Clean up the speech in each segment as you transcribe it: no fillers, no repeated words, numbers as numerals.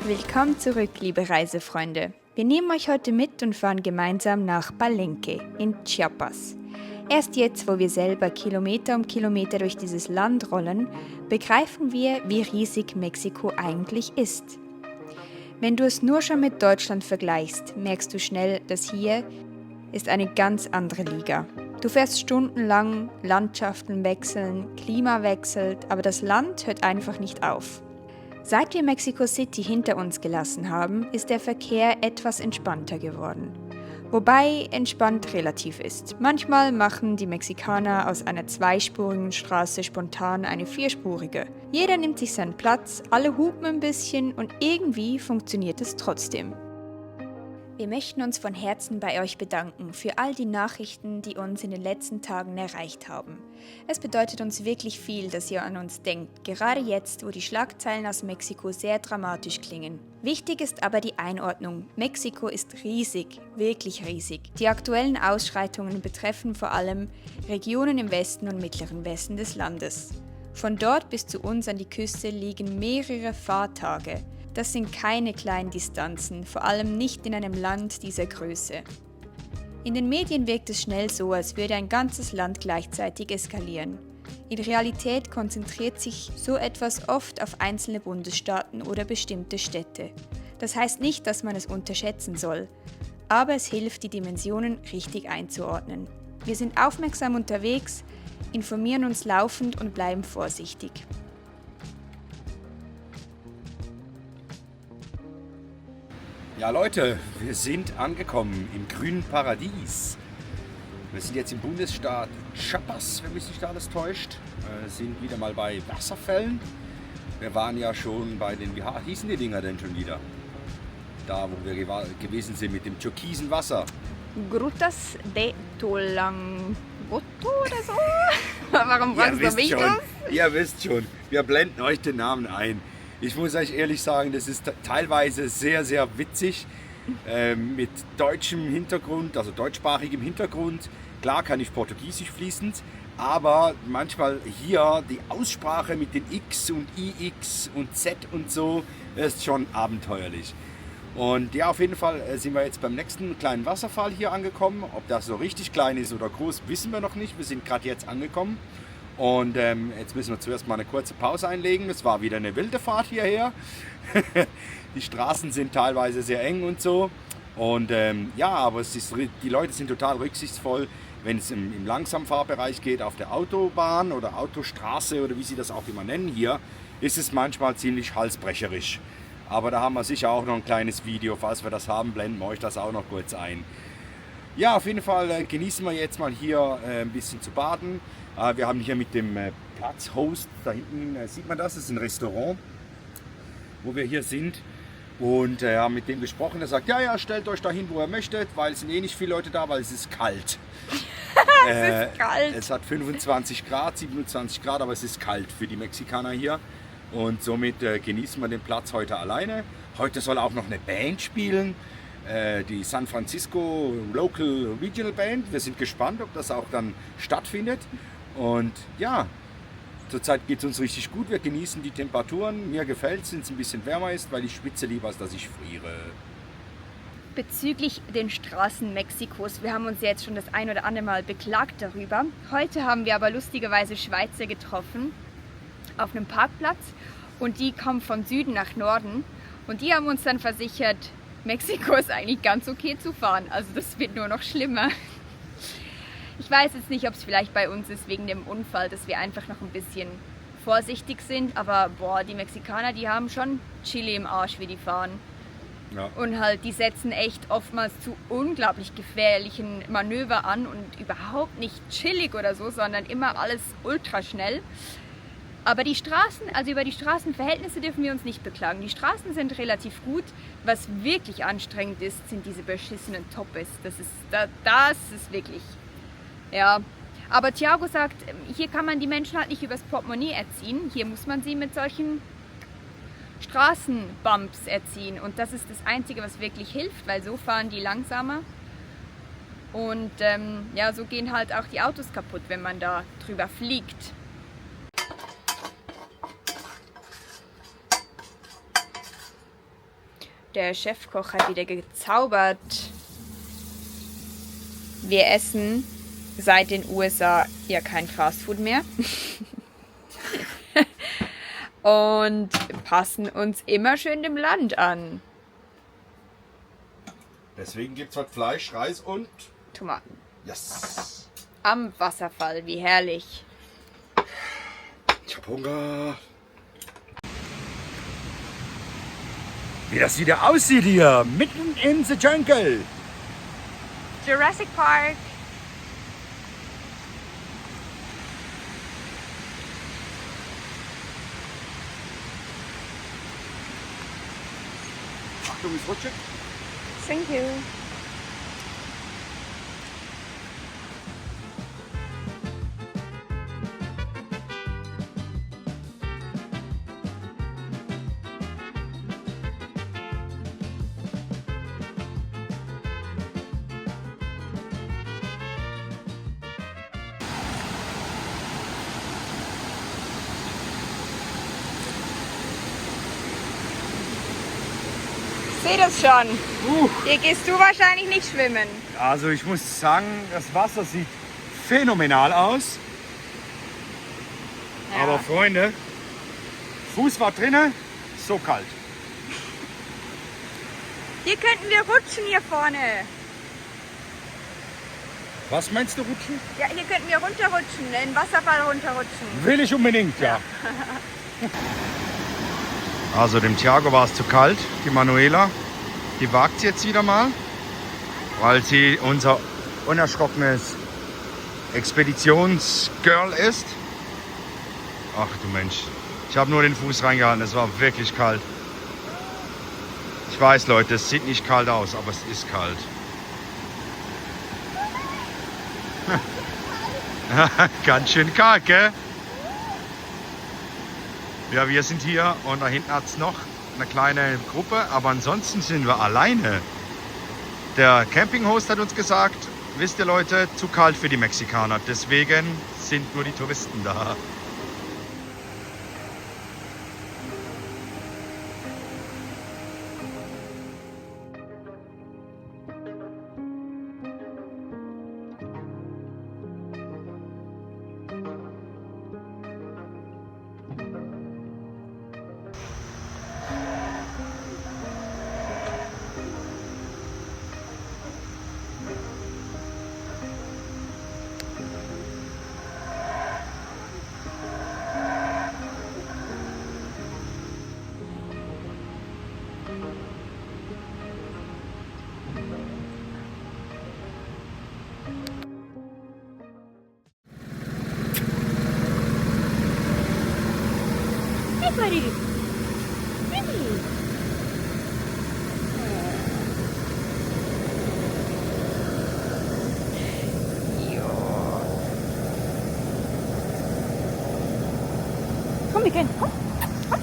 Willkommen zurück, liebe Reisefreunde. Wir nehmen euch heute mit und fahren gemeinsam nach Palenque in Chiapas. Erst jetzt, wo wir selber Kilometer um Kilometer durch dieses Land rollen, begreifen wir, wie riesig Mexiko eigentlich ist. Wenn du es nur schon mit Deutschland vergleichst, merkst du schnell, dass hier ist eine ganz andere Liga. Du fährst stundenlang, Landschaften wechseln, Klima wechselt, aber das Land hört einfach nicht auf. Seit wir Mexico City hinter uns gelassen haben, ist der Verkehr etwas entspannter geworden. Wobei entspannt relativ ist. Manchmal machen die Mexikaner aus einer zweispurigen Straße spontan eine vierspurige. Jeder nimmt sich seinen Platz, alle hupen ein bisschen und irgendwie funktioniert es trotzdem. Wir möchten uns von Herzen bei euch bedanken für all die Nachrichten, die uns in den letzten Tagen erreicht haben. Es bedeutet uns wirklich viel, dass ihr an uns denkt, gerade jetzt, wo die Schlagzeilen aus Mexiko sehr dramatisch klingen. Wichtig ist aber die Einordnung. Mexiko ist riesig, wirklich riesig. Die aktuellen Ausschreitungen betreffen vor allem Regionen im Westen und mittleren Westen des Landes. Von dort bis zu uns an die Küste liegen mehrere Fahrtage. Das sind keine kleinen Distanzen, vor allem nicht in einem Land dieser Größe. In den Medien wirkt es schnell so, als würde ein ganzes Land gleichzeitig eskalieren. In Realität konzentriert sich so etwas oft auf einzelne Bundesstaaten oder bestimmte Städte. Das heißt nicht, dass man es unterschätzen soll, aber es hilft, die Dimensionen richtig einzuordnen. Wir sind aufmerksam unterwegs, informieren uns laufend und bleiben vorsichtig. Ja Leute, wir sind angekommen im grünen Paradies. Wir sind jetzt im Bundesstaat Chiapas, wenn mich nicht alles täuscht. Sind wieder mal bei Wasserfällen. Wir waren ja schon bei den, wie hießen die Dinger denn schon wieder? Da, wo wir gewesen sind mit dem türkisen Wasser. Grutas de Tolangoto oder so? Warum fragst du mich das? Ihr wisst schon, wir blenden euch den Namen ein. Ich muss euch ehrlich sagen, das ist teilweise sehr, sehr witzig mit deutschem Hintergrund, also deutschsprachigem Hintergrund. Klar kann ich Portugiesisch fließend, aber manchmal hier die Aussprache mit den X und IX und Z und so ist schon abenteuerlich. Und ja, auf jeden Fall sind wir jetzt beim nächsten kleinen Wasserfall hier angekommen. Ob das so richtig klein ist oder groß, wissen wir noch nicht. Wir sind gerade jetzt angekommen. Und jetzt müssen wir zuerst mal eine kurze Pause einlegen. Es war wieder eine wilde Fahrt hierher. Die Straßen sind teilweise sehr eng und so. Und ja, aber die Leute sind total rücksichtsvoll, wenn es im Langsamfahrbereich geht, auf der Autobahn oder Autostraße oder wie sie das auch immer nennen hier, ist es manchmal ziemlich halsbrecherisch. Aber da haben wir sicher auch noch ein kleines Video. Falls wir das haben, blenden wir euch das auch noch kurz ein. Ja, auf jeden Fall genießen wir jetzt mal hier ein bisschen zu baden. Wir haben hier mit dem Platzhost, da hinten sieht man das, ist ein Restaurant, wo wir hier sind. Und haben mit dem gesprochen, der sagt, ja, stellt euch dahin, wo ihr möchtet, weil es sind eh nicht viele Leute da, weil es ist kalt. Es ist kalt. Es hat 25 Grad, 27 Grad, aber es ist kalt für die Mexikaner hier. Und somit genießen wir den Platz heute alleine. Heute soll auch noch eine Band spielen. Die San Francisco Local Regional Band. Wir sind gespannt, ob das auch dann stattfindet. Und ja, zurzeit geht es uns richtig gut. Wir genießen die Temperaturen. Mir gefällt es, wenn es ein bisschen wärmer ist, weil ich schwitze lieber, als dass ich friere. Bezüglich den Straßen Mexikos, wir haben uns jetzt schon das ein oder andere Mal beklagt darüber. Heute haben wir aber lustigerweise Schweizer getroffen auf einem Parkplatz und die kommen von Süden nach Norden und die haben uns dann versichert, Mexiko ist eigentlich ganz okay zu fahren, also das wird nur noch schlimmer. Ich weiß jetzt nicht, ob es vielleicht bei uns ist wegen dem Unfall, dass wir einfach noch ein bisschen vorsichtig sind, aber die Mexikaner, die haben schon Chili im Arsch, wie die fahren. Ja. Und halt, die setzen echt oftmals zu unglaublich gefährlichen Manöver an und überhaupt nicht chillig oder so, sondern immer alles ultra schnell. Aber die Straßen, also über die Straßenverhältnisse dürfen wir uns nicht beklagen. Die Straßen sind relativ gut. Was wirklich anstrengend ist, sind diese beschissenen Toppes. Das ist wirklich, ja. Aber Thiago sagt, hier kann man die Menschen halt nicht übers Portemonnaie erziehen. Hier muss man sie mit solchen Straßenbumps erziehen. Und das ist das Einzige, was wirklich hilft, weil so fahren die langsamer. Und ja, so gehen halt auch die Autos kaputt, wenn man da drüber fliegt. Der Chefkoch hat wieder gezaubert. Wir essen seit den USA ja kein Fastfood mehr. Und passen uns immer schön dem Land an. Deswegen gibt es heute Fleisch, Reis und Tomaten. yes. Am Wasserfall, wie herrlich. Ich hab Hunger. Wie das wieder aussieht hier, mitten in the jungle. Jurassic Park. Achtung, es rutscht. Thank you. Ich sehe das schon. Hier gehst du wahrscheinlich nicht schwimmen. Also ich muss sagen, das Wasser sieht phänomenal aus. Ja. Aber Freunde, Fuß war drinne, so kalt. Hier könnten wir rutschen hier vorne. Was meinst du, rutschen? Ja, hier könnten wir runterrutschen, den Wasserfall runterrutschen. Will ich unbedingt, ja. Also dem Thiago war es zu kalt, die Manuela. Die wagt es jetzt wieder mal, weil sie unser unerschrockenes Expeditionsgirl ist. Ach du Mensch, ich habe nur den Fuß reingehalten, es war wirklich kalt. Ich weiß Leute, es sieht nicht kalt aus, aber es ist kalt. Ganz schön kalt, gell? Ja, wir sind hier und da hinten hat es noch eine kleine Gruppe, aber ansonsten sind wir alleine. Der Campinghost hat uns gesagt, wisst ihr Leute, zu kalt für die Mexikaner, deswegen sind nur die Touristen da. Hey, buddy. Hey. Komm, wir gehen. Komm. Komm.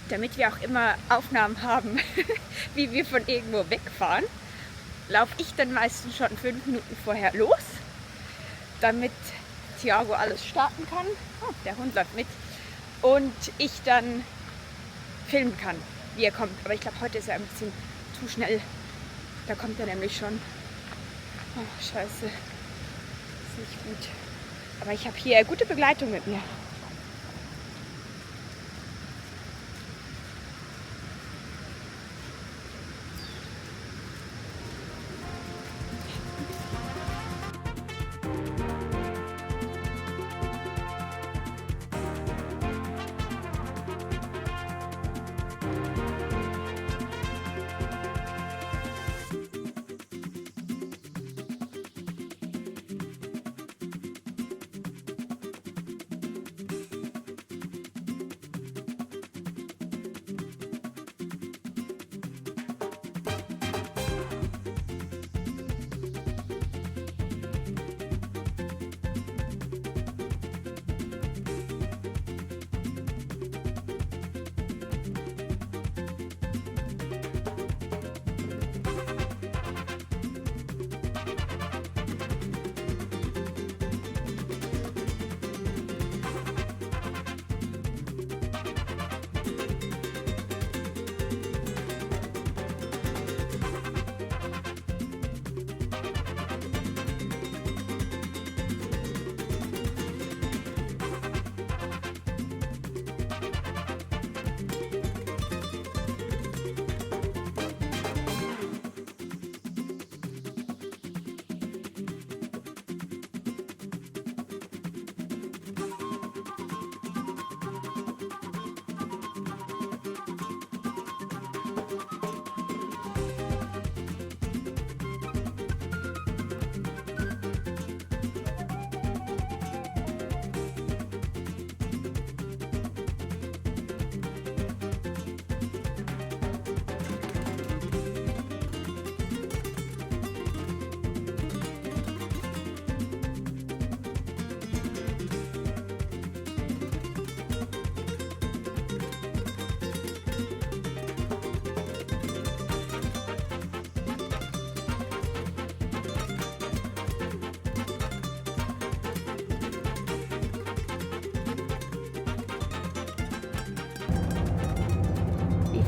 Damit wir auch immer Aufnahmen haben, wie wir von irgendwo wegfahren, laufe ich dann meistens schon 5 Minuten vorher los, damit Thiago alles starten kann. Oh, der Hund läuft mit. Und ich dann filmen kann, wie er kommt. Aber ich glaube, heute ist er ein bisschen zu schnell. Da kommt er nämlich schon. Oh, scheiße. Ist nicht gut. Aber ich habe hier gute Begleitung mit mir.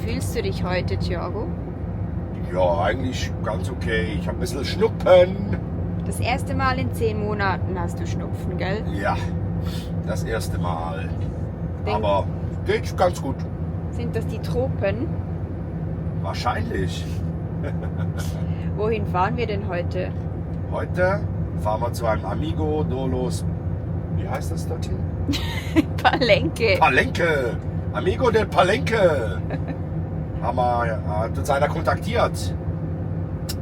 fühlst du dich heute, Thiago? Ja, eigentlich ganz okay. Ich habe ein bisschen Schnuppen. Das erste Mal in 10 Monaten hast du Schnupfen, gell? Ja, das erste Mal. Aber geht ganz gut. Sind das die Tropen? Wahrscheinlich. Wohin fahren wir denn heute? Heute fahren wir zu einem Amigo Dolos. Wie heißt das dorthin? Palenque. Palenque. Amigo del Palenque. Hat uns einer kontaktiert.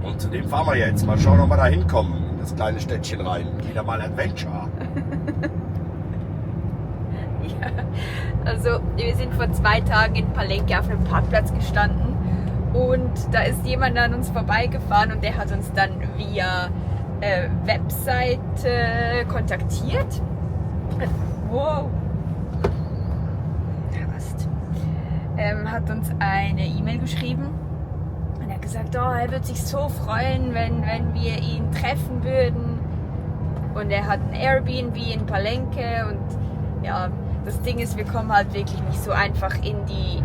Und zu dem fahren wir jetzt. Mal schauen, ob wir da hinkommen. In das kleine Städtchen rein. Wieder mal Adventure. Ja, also wir sind vor 2 Tagen in Palenque auf einem Parkplatz gestanden und da ist jemand an uns vorbeigefahren und der hat uns dann via Webseite kontaktiert. Wow. Hat uns eine E-Mail geschrieben und er hat gesagt, oh, er würde sich so freuen, wenn wir ihn treffen würden. Und er hat ein Airbnb in Palenque und ja, das Ding ist, wir kommen halt wirklich nicht so einfach in die...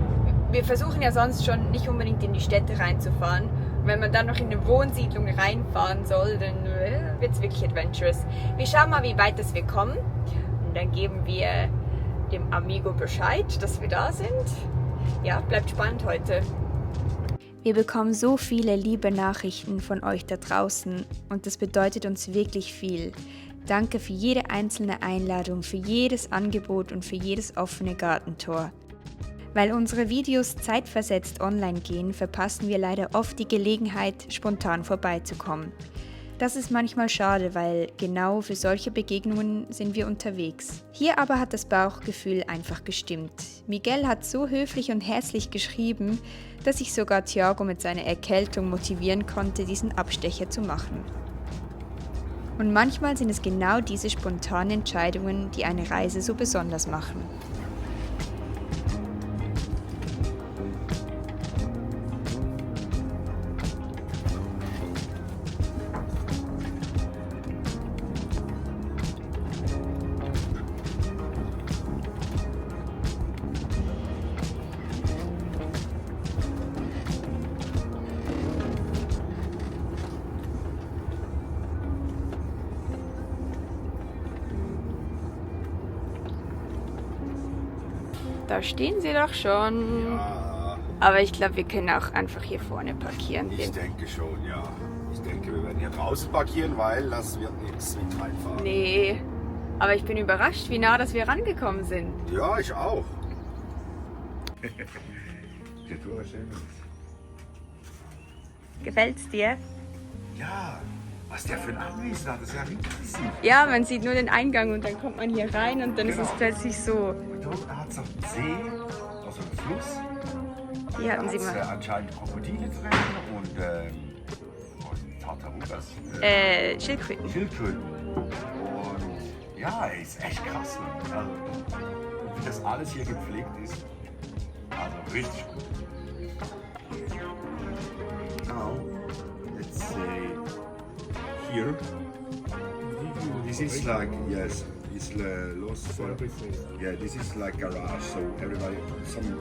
Wir versuchen ja sonst schon nicht unbedingt in die Städte reinzufahren. Und wenn man dann noch in eine Wohnsiedlung reinfahren soll, dann wird es wirklich adventurous. Wir schauen mal, wie weit wir kommen. Und dann geben wir dem Amigo Bescheid, dass wir da sind. Ja, bleibt spannend heute. Wir bekommen so viele liebe Nachrichten von euch da draußen und das bedeutet uns wirklich viel. Danke für jede einzelne Einladung, für jedes Angebot und für jedes offene Gartentor. Weil unsere Videos zeitversetzt online gehen, verpassen wir leider oft die Gelegenheit, spontan vorbeizukommen. Das ist manchmal schade, weil genau für solche Begegnungen sind wir unterwegs. Hier aber hat das Bauchgefühl einfach gestimmt. Miguel hat so höflich und herzlich geschrieben, dass ich sogar Thiago mit seiner Erkältung motivieren konnte, diesen Abstecher zu machen. Und manchmal sind es genau diese spontanen Entscheidungen, die eine Reise so besonders machen. Da stehen sie doch schon. Ja, Aber ich glaube, wir können auch einfach hier vorne parkieren. ich denke schon, ja. Ich denke, wir werden hier draußen parkieren, weil das wird nichts mit reinfahren. Nee, aber ich bin überrascht, wie nah dass wir rangekommen sind. Ja, ich auch. Der Tour ist schön. Gefällt's dir? Ja, was der für ein Anwesen hat, das ist ja riesig. Ja, man sieht nur den Eingang und dann kommt man hier rein und dann ist es plötzlich so. Und da unten hat es noch einen See, also einen Fluss. Hier hatten Da sie hat's, mal. anscheinend Krokodile drin und Tartarugas. Schildkröten. Schildkröten. Und ja, ist echt krass. Also, wie das alles hier gepflegt ist. Also richtig gut. Now, let's say here. This is like, yes, it's Los. Yeah, this is like garage, so everybody, some.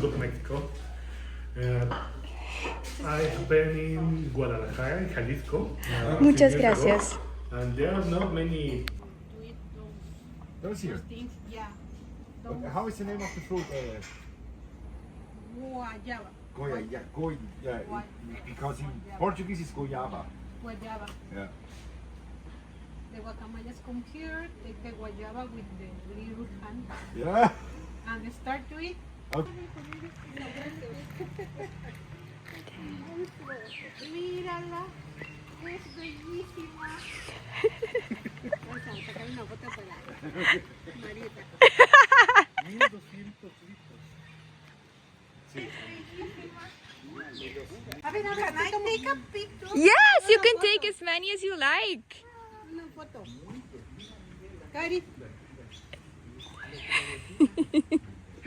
Look, Mexico. I've been in Guadalajara, in Jalisco. A few Muchas years ago, gracias. and there are not many. Those here. Things, yeah. How is the name of the fruit? Guayaba. Goya, yeah, because in Portuguese it's goiaba. Guayaba. Yeah. The guacamayas come here, take the guayaba with the little hand Yeah. and start to eat. Okay. Mírala, es bellísima. Vamos a sacar una foto para Marieta. A ver, can I take a picture? Yes, you can take as many as you like. Una foto. Cari.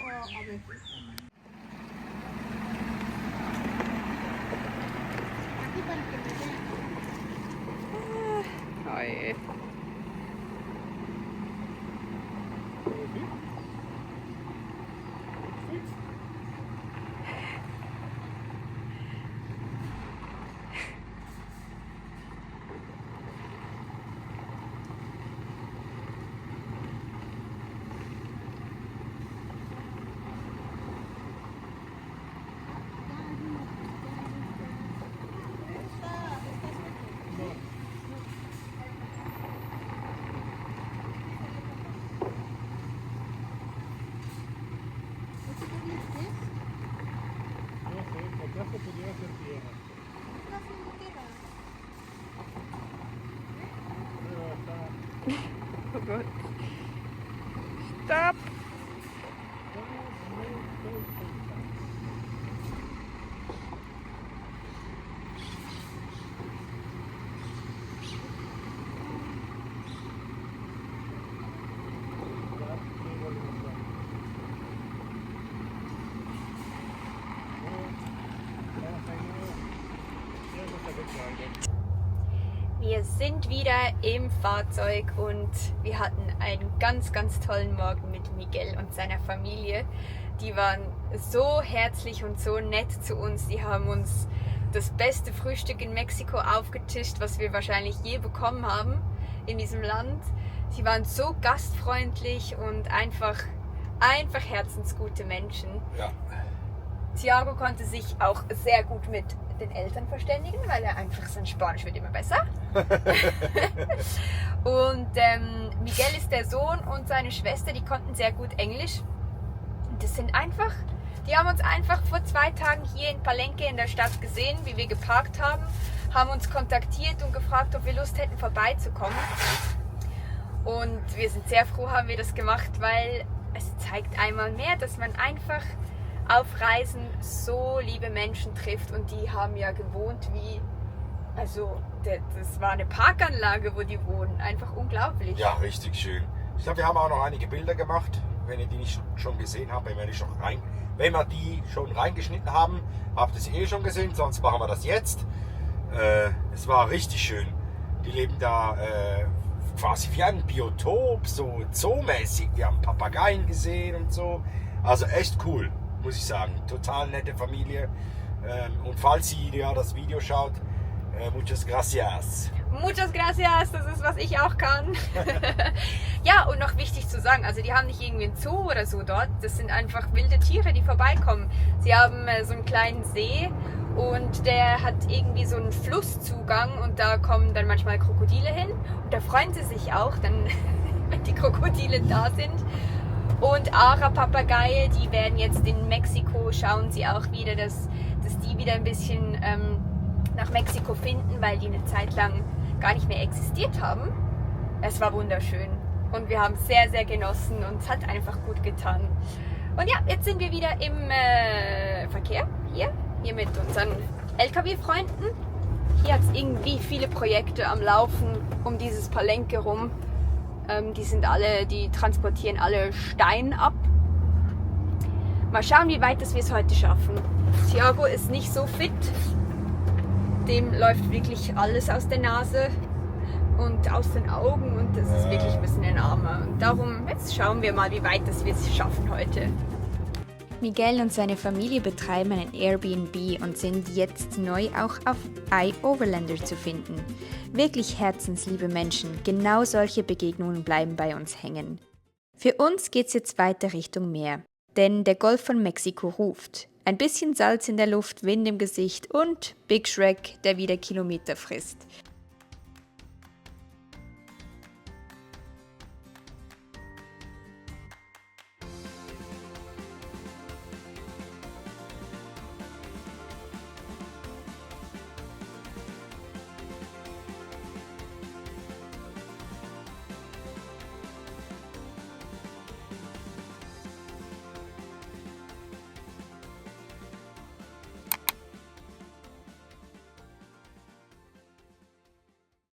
Oh, a ver. Aquí para que me vean. Oi. barco pudiera ser tierra. Pero está... Stop! Wir sind wieder im Fahrzeug und wir hatten einen ganz, ganz tollen Morgen mit Miguel und seiner Familie. Die waren so herzlich und so nett zu uns. Die haben uns das beste Frühstück in Mexiko aufgetischt, was wir wahrscheinlich je bekommen haben in diesem Land. Sie waren so gastfreundlich und einfach herzensgute Menschen. Ja. Thiago konnte sich auch sehr gut mit den Eltern verständigen, weil er einfach sein Spanisch wird immer besser. Und Miguel ist der Sohn und seine Schwester, die konnten sehr gut Englisch. Und die haben uns einfach vor 2 Tagen hier in Palenque in der Stadt gesehen, wie wir geparkt haben uns kontaktiert und gefragt, ob wir Lust hätten vorbeizukommen. Und wir sind sehr froh, haben wir das gemacht, weil es zeigt einmal mehr, dass man einfach auf Reisen so liebe Menschen trifft und die haben ja gewohnt das war eine Parkanlage, wo die wohnen, einfach unglaublich. Ja, richtig schön. Ich glaube, wir haben auch noch einige Bilder gemacht, wenn ihr die nicht schon gesehen habt, wenn wir die schon reingeschnitten haben, habt ihr sie eh schon gesehen, sonst machen wir das jetzt. Es war richtig schön. Die leben da quasi wie ein Biotop, so zoomäßig. Wir haben Papageien gesehen und so. Also echt cool, muss ich sagen. Total nette Familie. Und falls ihr das Video schaut, muchas gracias. Muchas gracias, das ist, was ich auch kann. Ja, und noch wichtig zu sagen, also die haben nicht irgendwie einen Zoo oder so dort, das sind einfach wilde Tiere, die vorbeikommen. Sie haben so einen kleinen See und der hat irgendwie so einen Flusszugang und da kommen dann manchmal Krokodile hin und da freuen sie sich auch, dann, wenn die Krokodile da sind. Und Ara-Papageie, die werden jetzt in Mexiko, schauen sie auch wieder, dass die wieder ein bisschen nach Mexiko finden, weil die eine Zeit lang gar nicht mehr existiert haben. Es war wunderschön und wir haben es sehr, sehr genossen und es hat einfach gut getan. Und ja, jetzt sind wir wieder im Verkehr, hier mit unseren LKW-Freunden. Hier hat es irgendwie viele Projekte am Laufen um dieses Palenque rum. Die transportieren alle Stein ab. Mal schauen, wie weit wir es heute schaffen. Thiago ist nicht so fit. Dem läuft wirklich alles aus der Nase und aus den Augen und das ist wirklich ein bisschen ein Armer. Und darum, jetzt schauen wir mal, wie weit wir es schaffen heute. Miguel und seine Familie betreiben ein Airbnb und sind jetzt neu auch auf iOverlander zu finden. Wirklich herzensliebe Menschen, genau solche Begegnungen bleiben bei uns hängen. Für uns geht's jetzt weiter Richtung Meer, denn der Golf von Mexiko ruft. Ein bisschen Salz in der Luft, Wind im Gesicht und Big Shrek, der wieder Kilometer frisst.